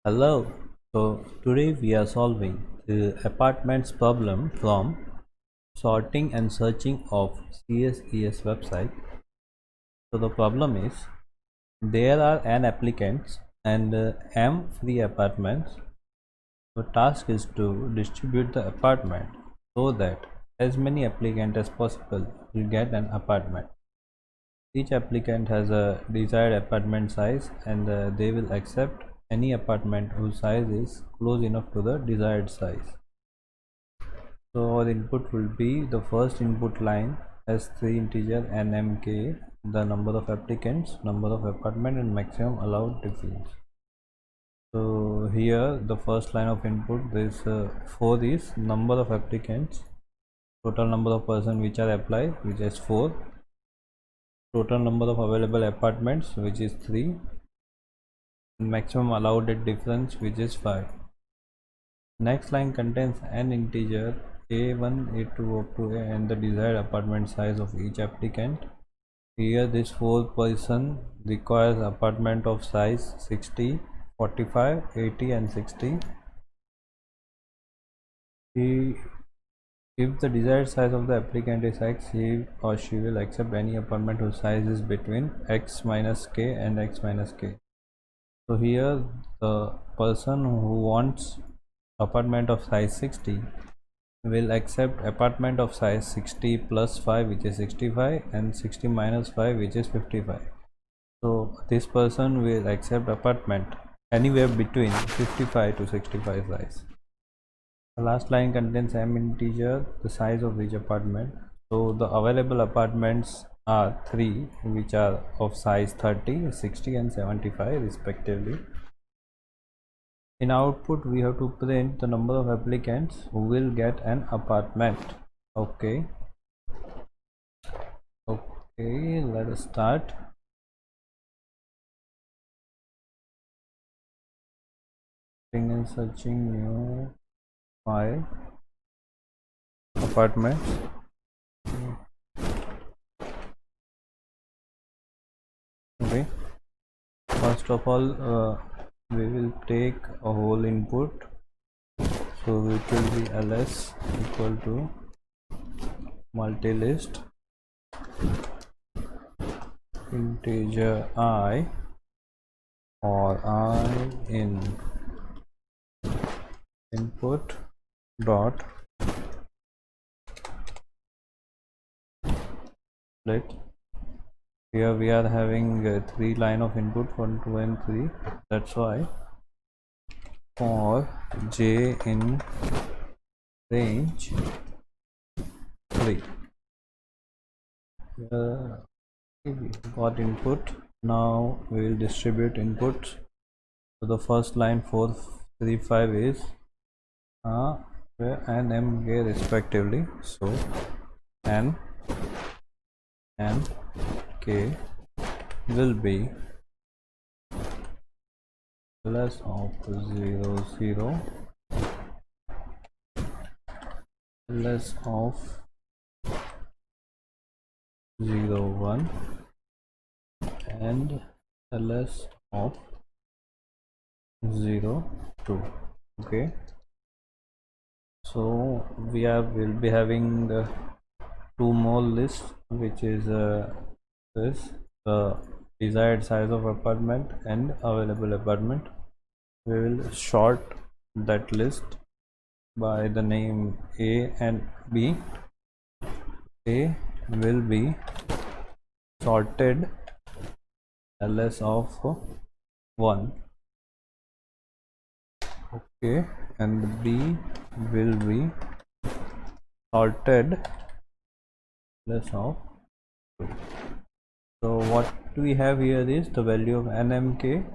Hello. So today we are solving the apartments problem from sorting and searching of CSES website. So the problem is there are n applicants and m free apartments. The task is to distribute the apartment so that as many applicants as possible will get an apartment. Each applicant has a desired apartment size and they will accept any apartment whose size is close enough to the desired size. So our input will be the first input line has three integer nmk, the number of applicants, number of apartment and maximum allowed difference. So here the first line of input this 4 is number of applicants, total number of person which are applied which is 4, total number of available apartments which is 3, maximum allowed difference which is 5. Next line contains an integer a1 a2 up to a and the desired apartment size of each applicant. Here this 4 person requires apartment of size 60, 45, 80 and 60. If the desired size of the applicant is x, he or she will accept any apartment whose size is between x minus k and x minus k. So here the person who wants apartment of size 60 will accept apartment of size 60 plus 5 which is 65 and 60 minus 5 which is 55. So this person will accept apartment anywhere between 55 to 65 size. The last line contains m integer, the size of each apartment. So the available apartments are 3 which are of size 30, 60 and 75 respectively. In output we have to print the number of applicants who will get an apartment. Okay, let us start. And searching new file apartments. Okay, first of all we will take a whole input, so it will be ls equal to multilist integer I or I in input dot let. Here we are having 3 line of input 1 2 and 3, that's why for j in range 3 we got input. Now we will distribute inputs. So the first line 4 3 5 is and m k respectively. So n and k will be less of 0 0, less of 0 1 and less of 0 2. Okay, so will be having 2 more lists, which is this the desired size of apartment and available apartment. We will sort that list by the name A and B. A will be sorted ls of 1. Okay, and B will be sorted less of 2. So what we have here is the value of nmk,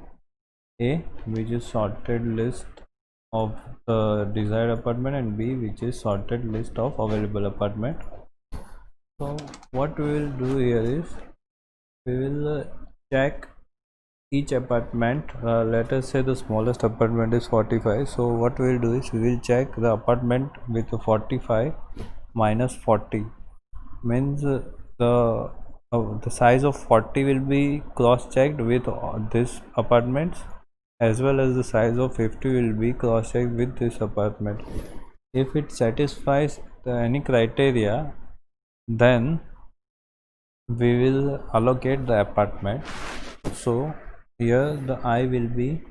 A which is sorted list of the desired apartment and B which is sorted list of available apartment. So what we will do here is we will check each apartment. Let us say the smallest apartment is 45. So what we will do is we will check the apartment with 45 minus 40, means the size of 40 will be cross checked with this apartments as well as the size of 50 will be cross-checked with this apartment. If it satisfies any criteria, then we will allocate the apartment. So here the I will be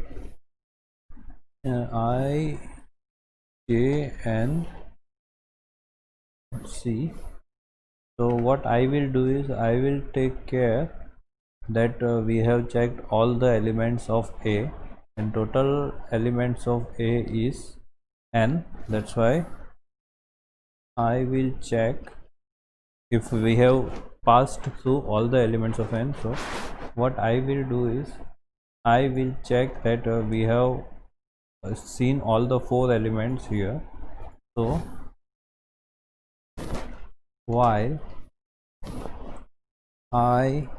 I, J and C. So what I will do is I will take care that we have checked all the elements of A, and total elements of A is n. That's why I will check if we have passed through all the elements of n. So what I will do is I will check that we have seen all the 4 elements here. So while I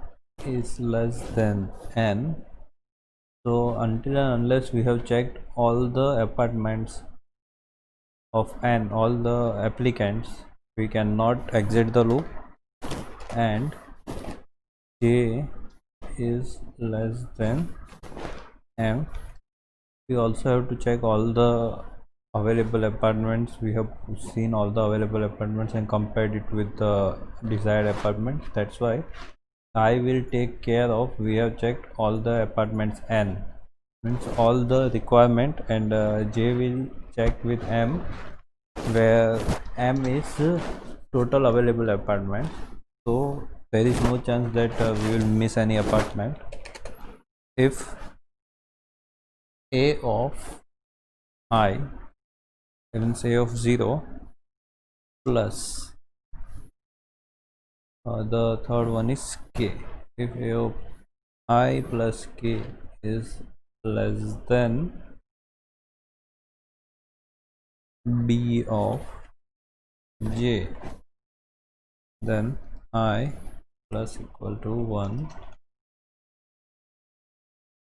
is less than n, so until and unless we have checked all the apartments of n, all the applicants, we cannot exit the loop. And j is less than m, we also have to check all the available apartments. We have seen all the available apartments and compared it with the desired apartments. That's why I will take care of, we have checked all the apartments n, means all the requirement, and j will check with m, where m is total available apartments. So there is no chance that we will miss any apartment. If a of I, means a of 0 plus the third one is k. If a of I plus k is less than b of j, then I plus equal to 1,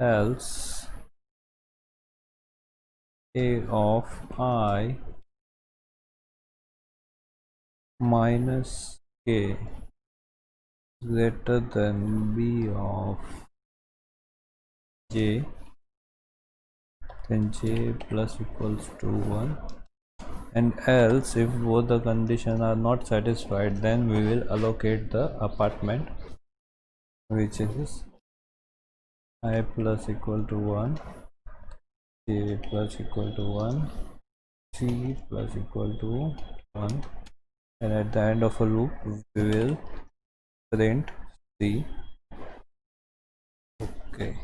else a of I minus k greater than b of j, then j plus equals to 1, and else if both the conditions are not satisfied, then we will allocate the apartment, which is I plus equal to 1, j plus equal to 1, c plus equal to 1, and at the end of a loop we will print c. Okay,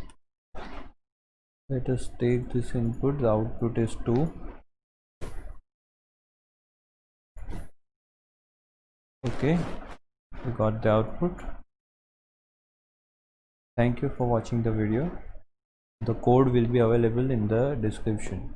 let us take this input. The output is 2. Okay, we got the output. Thank you for watching the video. The code will be available in the description.